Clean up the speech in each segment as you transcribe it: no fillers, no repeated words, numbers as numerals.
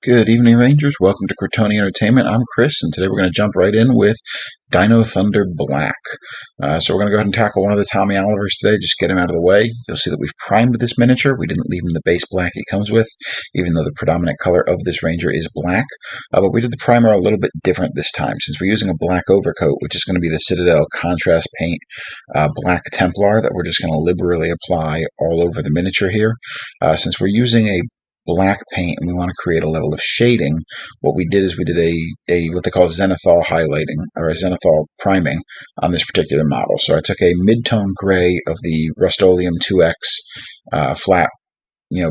Good evening, Rangers. Welcome to Crotoni Entertainment. I'm Chris, and today we're going to jump right in with Dino Thunder Black. So we're going to go ahead and tackle one of the Tommy Olivers today, just get him out of the way. You'll see that we've primed this miniature. We didn't leave him the base black he comes with, even though the predominant color of this Ranger is black. But we did the primer a little bit different this time, since we're using a black overcoat, which is going to be the Citadel contrast paint black Templar that we're just going to liberally apply all over the miniature here. Since we're using a black paint and we want to create a level of shading, what we did is we did a what they call zenithal highlighting or a zenithal priming on this particular model. So I took a mid-tone gray of the Rust-Oleum 2X flat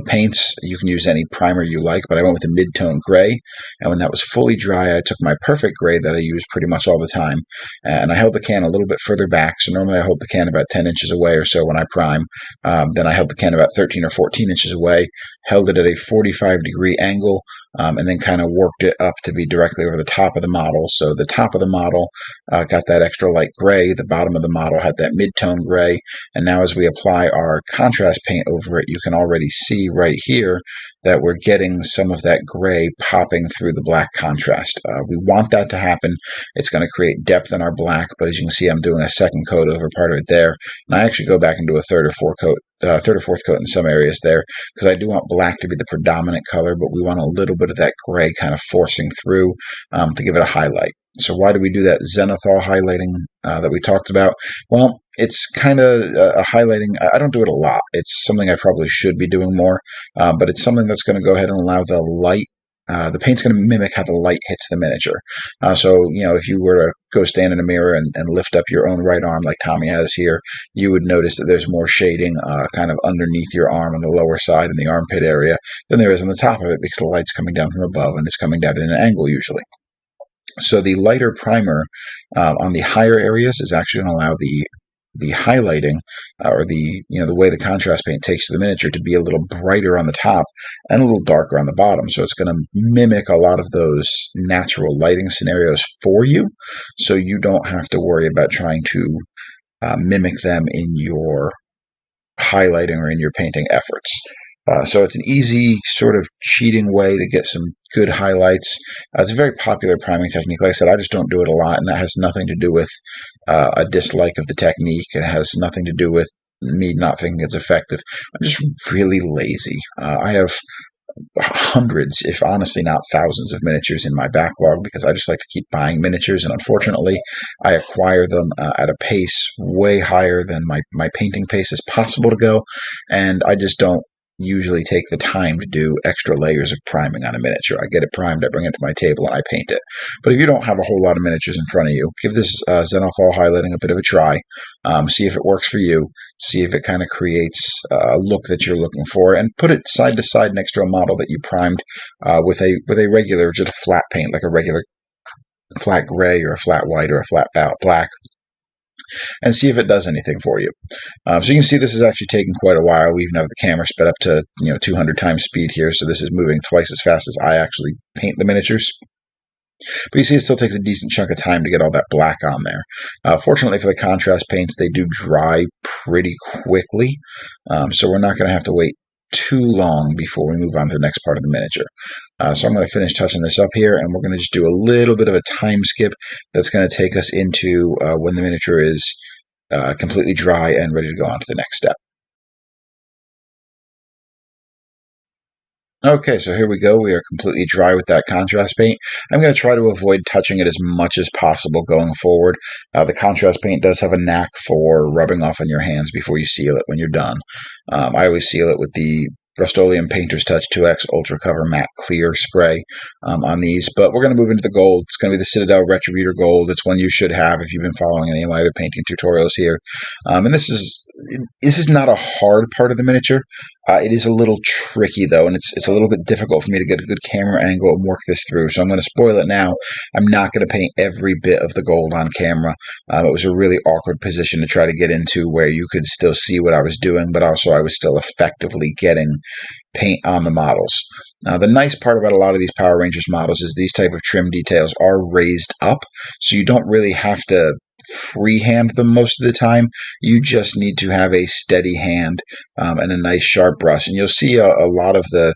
paints. You can use any primer you like, but I went with a mid-tone gray. And when that was fully dry, I took my perfect gray that I use pretty much all the time, and I held the can a little bit further back. So normally I hold the can about 10 inches away or so when I prime. Then I held the can about 13 or 14 inches away, held it at a 45-degree angle, and then kind of worked it up to be directly over the top of the model. So the top of the model got that extra light gray. The bottom of the model had that mid-tone gray. And now as we apply our contrast paint over it, you can already see right here that we're getting some of that gray popping through the black contrast. We want that to happen. It's going to create depth in our black, but as you can see, I'm doing a second coat over part of it there. And I actually go back and do a third or fourth coat in some areas there, because I do want black to be the predominant color, but we want a little bit of that gray kind of forcing through to give it a highlight. So why do we do that zenithal highlighting that we talked about? Well, it's kind of a highlighting. I don't do it a lot. It's something I probably should be doing more, but it's something that's going to go ahead and allow the light. The paint's going to mimic how the light hits the miniature. So, if you were to go stand in a mirror and lift up your own right arm like Tommy has here, you would notice that there's more shading kind of underneath your arm on the lower side in the armpit area than there is on the top of it, because the light's coming down from above and it's coming down at an angle usually. So the lighter primer on the higher areas is actually going to allow the highlighting or the way the contrast paint takes to the miniature to be a little brighter on the top and a little darker on the bottom. So it's going to mimic a lot of those natural lighting scenarios for you, so you don't have to worry about trying to mimic them in your highlighting or in your painting efforts. So it's an easy sort of cheating way to get some good highlights. It's a very popular priming technique. Like I said, I just don't do it a lot, and that has nothing to do with a dislike of the technique. It has nothing to do with me not thinking it's effective. I'm just really lazy. I have hundreds, if honestly not thousands, of miniatures in my backlog, because I just like to keep buying miniatures, and unfortunately I acquire them at a pace way higher than my painting pace is possible to go, and I just don't usually take the time to do extra layers of priming on a miniature. I get it primed, I bring it to my table, and I paint it. But if you don't have a whole lot of miniatures in front of you, give this zenithal highlighting a bit of a try. See if it works for you. See if it kind of creates a look that you're looking for, and put it side to side next to a model that you primed with a regular, just a flat paint, like a regular flat gray or a flat white or a flat black, and see if it does anything for you. So you can see this is actually taking quite a while. We even have the camera sped up to 200 times speed here, so this is moving twice as fast as I actually paint the miniatures. But you see it still takes a decent chunk of time to get all that black on there. Fortunately for the contrast paints, they do dry pretty quickly, so we're not going to have to wait too long before we move on to the next part of the miniature. So I'm going to finish touching this up here, and we're going to just do a little bit of a time skip that's going to take us into when the miniature is completely dry and ready to go on to the next step. Okay, so here we go. We are completely dry with that contrast paint. I'm going to try to avoid touching it as much as possible going forward. The contrast paint does have a knack for rubbing off on your hands before you seal it when you're done. I always seal it with the Rust-Oleum Painter's Touch 2X Ultra Cover Matte Clear Spray on these. But we're going to move into the gold. It's going to be the Citadel Retributor Gold. It's one you should have if you've been following any of my other painting tutorials here. And this is not a hard part of the miniature. It is a little tricky, though, and it's a little bit difficult for me to get a good camera angle and work this through. So I'm going to spoil it now. I'm not going to paint every bit of the gold on camera. It was a really awkward position to try to get into, where you could still see what I was doing, but also I was still effectively getting paint on the models. The nice part about a lot of these Power Rangers models is these type of trim details are raised up, so you don't really have to freehand them most of the time. You just need to have a steady hand and a nice sharp brush, and you'll see a lot of the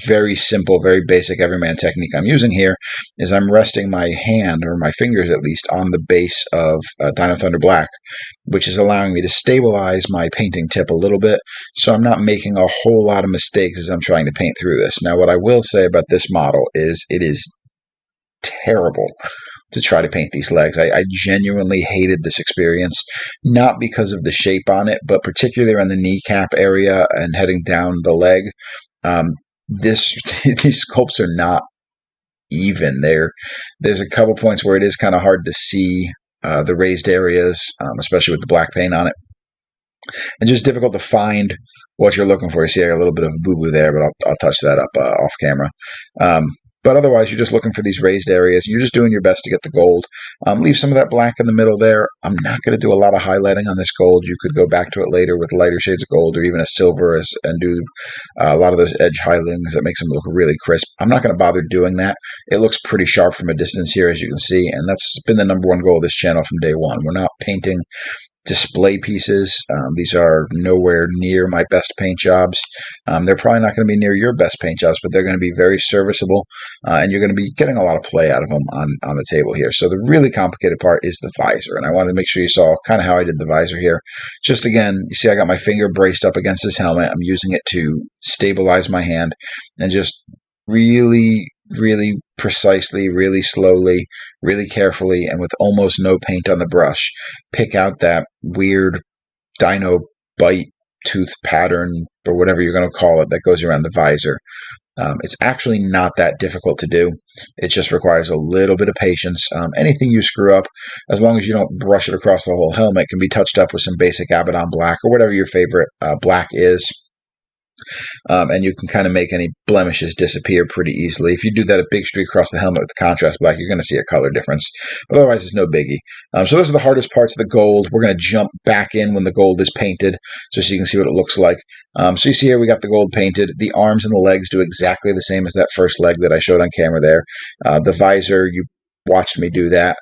very simple, very basic everyman technique I'm using here is I'm resting my hand, or my fingers at least, on the base of Dino Thunder Black, which is allowing me to stabilize my painting tip a little bit, so I'm not making a whole lot of mistakes as I'm trying to paint through this. Now, what I will say about this model is it is terrible to try to paint these legs. I genuinely hated this experience, not because of the shape on it, but particularly around the kneecap area and heading down the leg. These sculpts are not even. There's a couple points where it is kind of hard to see the raised areas, especially with the black paint on it, and just difficult to find what you're looking for. You see I got a little bit of a boo-boo there, but I'll touch that up off camera. But otherwise, you're just looking for these raised areas. You're just doing your best to get the gold. Leave some of that black in the middle there. I'm not going to do a lot of highlighting on this gold. You could go back to it later with lighter shades of gold or even a silver and do a lot of those edge highlights that makes them look really crisp. I'm not going to bother doing that. It looks pretty sharp from a distance here, as you can see, and that's been the #1 goal of this channel from day one. We're not painting display pieces. These are nowhere near my best paint jobs. They're probably not going to be near your best paint jobs, but they're going to be very serviceable, and you're going to be getting a lot of play out of them on the table here. So the really complicated part is the visor, and I wanted to make sure you saw kind of how I did the visor here. Just again, you see I got my finger braced up against this helmet. I'm using it to stabilize my hand and just really precisely, really slowly, really carefully, and with almost no paint on the brush, pick out that weird dino bite tooth pattern, or whatever you're going to call it, that goes around the visor. It's actually not that difficult to do. It just requires a little bit of patience. Anything you screw up, as long as you don't brush it across the whole helmet, can be touched up with some basic Abaddon black or whatever your favorite black is. And you can kind of make any blemishes disappear pretty easily. If you do that a big streak across the helmet with the contrast black, you're going to see a color difference. But otherwise, it's no biggie. So those are the hardest parts of the gold. We're going to jump back in when the gold is painted, so you can see what it looks like. So you see here we got the gold painted. The arms and the legs do exactly the same as that first leg that I showed on camera there. The visor, you watched me do that.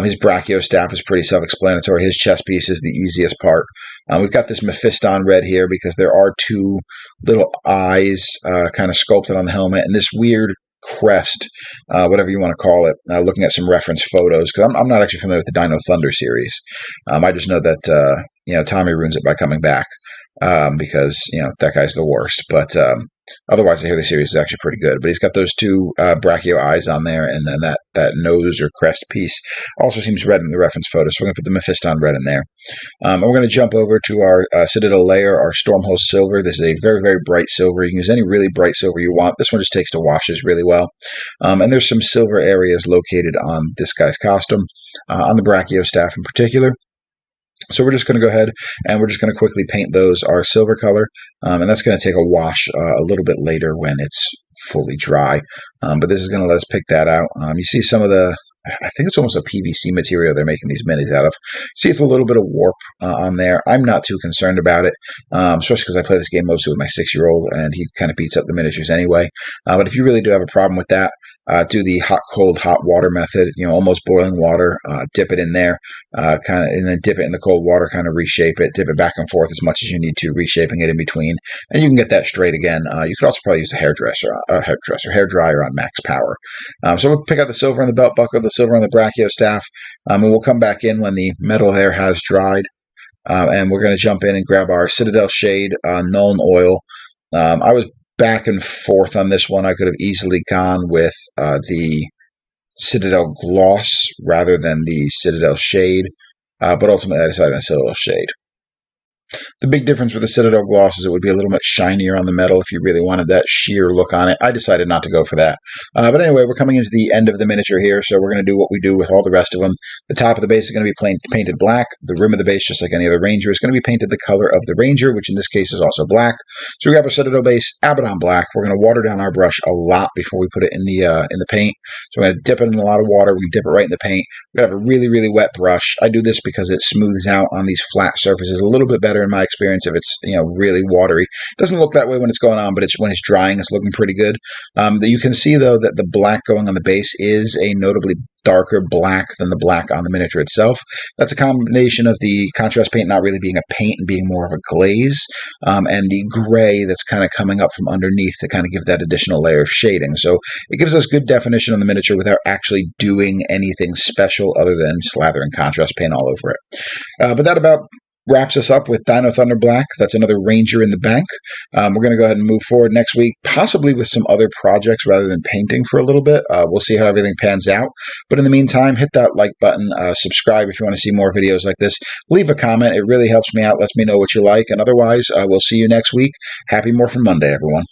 His brachio staff is pretty self-explanatory. His chest piece is the easiest part. We've got this Mephiston red here because there are two little eyes kind of sculpted on the helmet, and this weird crest, whatever you want to call it, looking at some reference photos, because I'm not actually familiar with the Dino Thunder series. I just know that Tommy ruins it by coming back, because that guy's the worst. But otherwise, I hear the series is actually pretty good. But he's got those two brachio eyes on there, and then that nose or crest piece also seems red in the reference photo. So we're going to put the Mephiston red in there. And we're going to jump over to our Citadel layer, our Stormhost silver. This is a very, very bright silver. You can use any really bright silver you want. This one just takes to washes really well. And there's some silver areas located on this guy's costume, on the brachio staff in particular. So we're just going to go ahead and we're just going to quickly paint those our silver color, and that's going to take a wash a little bit later when it's fully dry. But this is going to let us pick that out. You see some of the, I think it's almost a PVC material they're making these minis out of. See, it's a little bit of warp on there. I'm not too concerned about it, especially because I play this game mostly with my 6-year-old, and he kind of beats up the miniatures anyway. But if you really do have a problem with that, do the hot, cold, hot water method. Almost boiling water. Dip it in there, and then dip it in the cold water. Kind of reshape it. Dip it back and forth as much as you need to, reshaping it in between, and you can get that straight again. You could also probably use a hair dryer on max power. So we'll pick out the silver on the belt buckle, the silver on the brachio staff, and we'll come back in when the metal there has dried. And we're going to jump in and grab our Citadel shade Nuln oil. I was back and forth on this one. I could have easily gone with the Citadel gloss rather than the Citadel shade, but ultimately I decided on Citadel shade. The big difference with the Citadel gloss is it would be a little bit shinier on the metal if you really wanted that sheer look on it. I decided not to go for that. But anyway, we're coming into the end of the miniature here, so we're going to do what we do with all the rest of them. The top of the base is going to be painted black. The rim of the base, just like any other Ranger, is going to be painted the color of the Ranger, which in this case is also black. So we grab our Citadel base, Abaddon black. We're going to water down our brush a lot before we put it in the paint. So we're going to dip it in a lot of water. We can dip it right in the paint. We're going to have a really, really wet brush. I do this because it smooths out on these flat surfaces a little bit better in my experience if it's really watery. It doesn't look that way when it's going on, but when it's drying, it's looking pretty good. You can see though that the black going on the base is a notably darker black than the black on the miniature itself. That's a combination of the contrast paint not really being a paint and being more of a glaze, and the gray that's kind of coming up from underneath to kind of give that additional layer of shading. So it gives us good definition on the miniature without actually doing anything special other than slathering contrast paint all over it. But that about wraps us up with Dino Thunder Black. That's another Ranger in the bank. We're going to go ahead and move forward next week, possibly with some other projects rather than painting for a little bit. We'll see how everything pans out. But in the meantime, hit that like button, subscribe if you want to see more videos like this. Leave a comment. It really helps me out, lets me know what you like. And otherwise, we'll see you next week. Happy Morphin Monday, everyone.